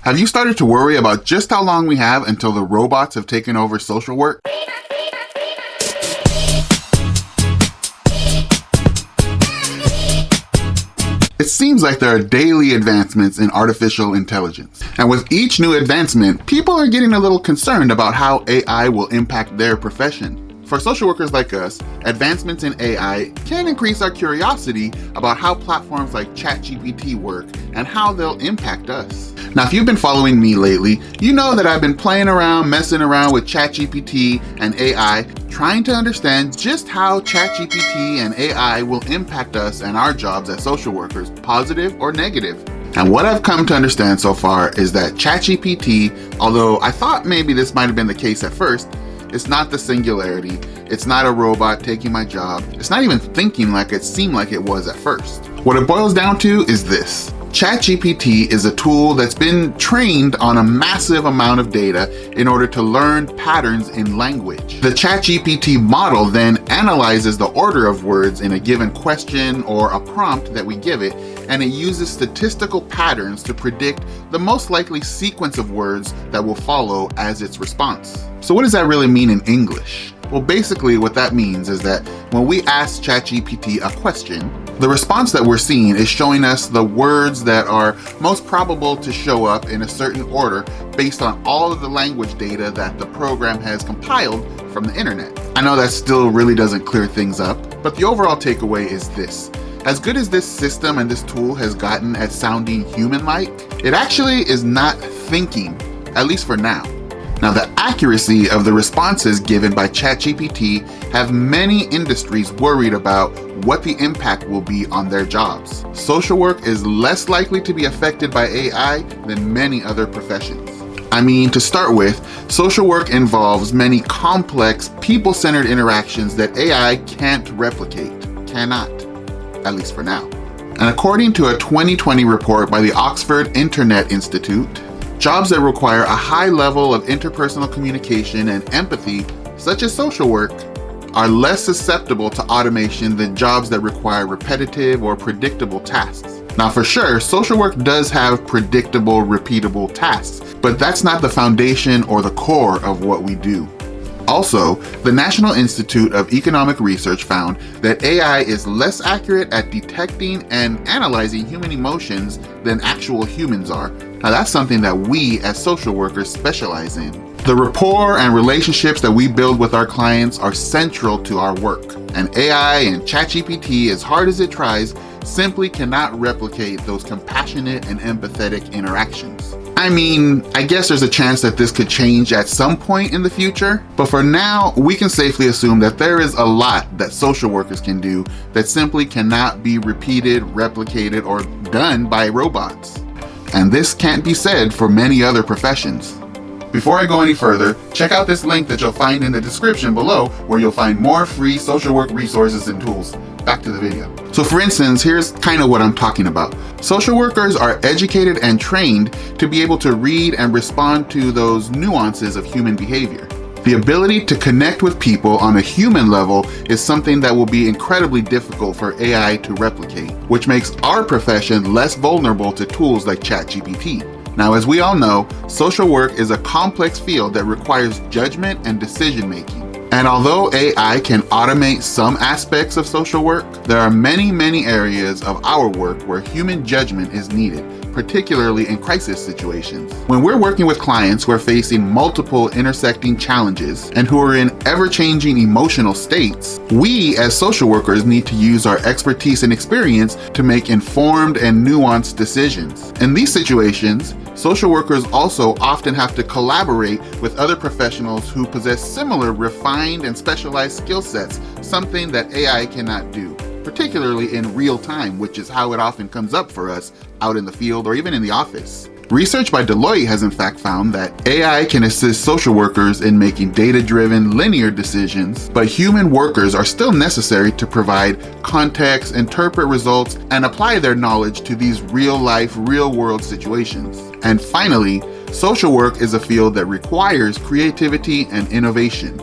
Have you started to worry about just how long we have until the robots have taken over social work? It seems like there are daily advancements in artificial intelligence. And with each new advancement, people are getting a little concerned about how AI will impact their profession. For social workers like us, advancements in AI can increase our curiosity about how platforms like ChatGPT work and how they'll impact us. Now, if you've been following me lately, you know that I've been playing around, messing around with ChatGPT and AI, trying to understand just how ChatGPT and AI will impact us and our jobs as social workers, positive or negative. And what I've come to understand so far is that ChatGPT, although I thought maybe this might have been the case at first, it's not the singularity, it's not a robot taking my job, it's not even thinking like it seemed like it was at first. What it boils down to is this. ChatGPT is a tool that's been trained on a massive amount of data in order to learn patterns in language. The ChatGPT model then analyzes the order of words in a given question or a prompt that we give it, and it uses statistical patterns to predict the most likely sequence of words that will follow as its response. So what does that really mean in English? Well, basically what that means is that when we ask ChatGPT a question, the response that we're seeing is showing us the words that are most probable to show up in a certain order based on all of the language data that the program has compiled from the internet. I know that still really doesn't clear things up, but the overall takeaway is this. As good as this system and this tool has gotten at sounding human-like, it actually is not thinking, at least for now. Now, the accuracy of the responses given by ChatGPT have many industries worried about what the impact will be on their jobs. Social work is less likely to be affected by AI than many other professions. I mean, to start with, social work involves many complex, people-centered interactions that AI can't replicate, cannot, at least for now. And according to a 2020 report by the Oxford Internet Institute, jobs that require a high level of interpersonal communication and empathy, such as social work, are less susceptible to automation than jobs that require repetitive or predictable tasks. Now, for sure, social work does have predictable, repeatable tasks, but that's not the foundation or the core of what we do. Also, the National Institute of Economic Research found that AI is less accurate at detecting and analyzing human emotions than actual humans are. Now, that's something that we as social workers specialize in. The rapport and relationships that we build with our clients are central to our work, and AI and ChatGPT, as hard as it tries, simply cannot replicate those compassionate and empathetic interactions. I mean, I guess there's a chance that this could change at some point in the future, but for now, we can safely assume that there is a lot that social workers can do that simply cannot be repeated, replicated, or done by robots. And this can't be said for many other professions. Before I go any further, check out this link that you'll find in the description below, where you'll find more free social work resources and tools. Back to the video. So for instance, here's kind of what I'm talking about. Social workers are educated and trained to be able to read and respond to those nuances of human behavior. The ability to connect with people on a human level is something that will be incredibly difficult for AI to replicate, which makes our profession less vulnerable to tools like ChatGPT. Now, as we all know, social work is a complex field that requires judgment and decision-making. And although AI can automate some aspects of social work, there are many areas of our work where human judgment is needed, particularly in crisis situations. When we're working with clients who are facing multiple intersecting challenges and who are in ever-changing emotional states, we as social workers need to use our expertise and experience to make informed and nuanced decisions. In these situations, social workers also often have to collaborate with other professionals who possess similar refined and specialized skill sets, something that AI cannot do, particularly in real time, which is how it often comes up for us out in the field or even in the office. Research by Deloitte has in fact found that AI can assist social workers in making data-driven, linear decisions, but human workers are still necessary to provide context, interpret results, and apply their knowledge to these real-life, real-world situations. And finally, social work is a field that requires creativity and innovation.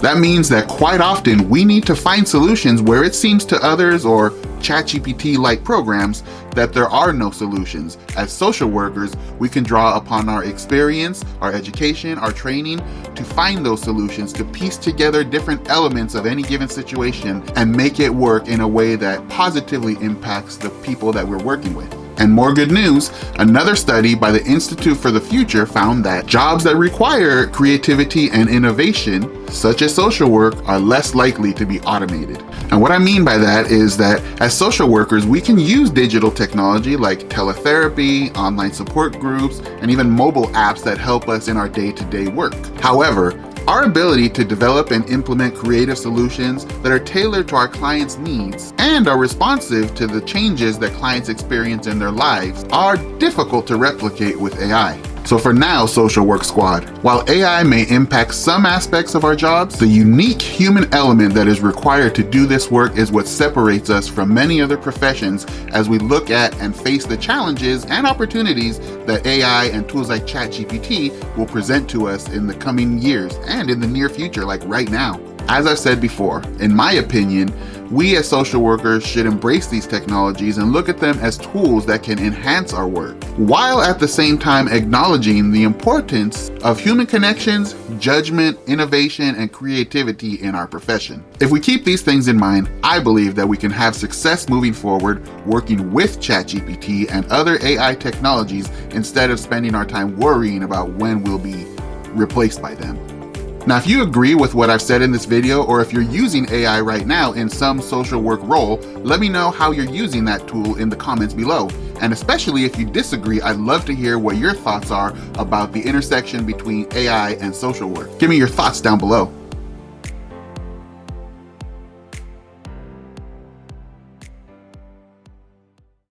That means that quite often we need to find solutions where it seems to others or ChatGPT-like programs that there are no solutions. As social workers, we can draw upon our experience, our education, our training to find those solutions, to piece together different elements of any given situation and make it work in a way that positively impacts the people that we're working with. And more good news, another study by the Institute for the Future found that jobs that require creativity and innovation, such as social work, are less likely to be automated. And what I mean by that is that as social workers, we can use digital technology like teletherapy, online support groups, and even mobile apps that help us in our day-to-day work. However, our ability to develop and implement creative solutions that are tailored to our clients' needs and are responsive to the changes that clients experience in their lives are difficult to replicate with AI. So for now, Social Work Squad, while AI may impact some aspects of our jobs, the unique human element that is required to do this work is what separates us from many other professions as we look at and face the challenges and opportunities that AI and tools like ChatGPT will present to us in the coming years and in the near future, like right now. As I've said before, in my opinion, we as social workers should embrace these technologies and look at them as tools that can enhance our work, while at the same time acknowledging the importance of human connections, judgment, innovation, and creativity in our profession. If we keep these things in mind, I believe that we can have success moving forward working with ChatGPT and other AI technologies instead of spending our time worrying about when we'll be replaced by them. Now, if you agree with what I've said in this video, or if you're using AI right now in some social work role, let me know how you're using that tool in the comments below. And especially if you disagree, I'd love to hear what your thoughts are about the intersection between AI and social work. Give me your thoughts down below.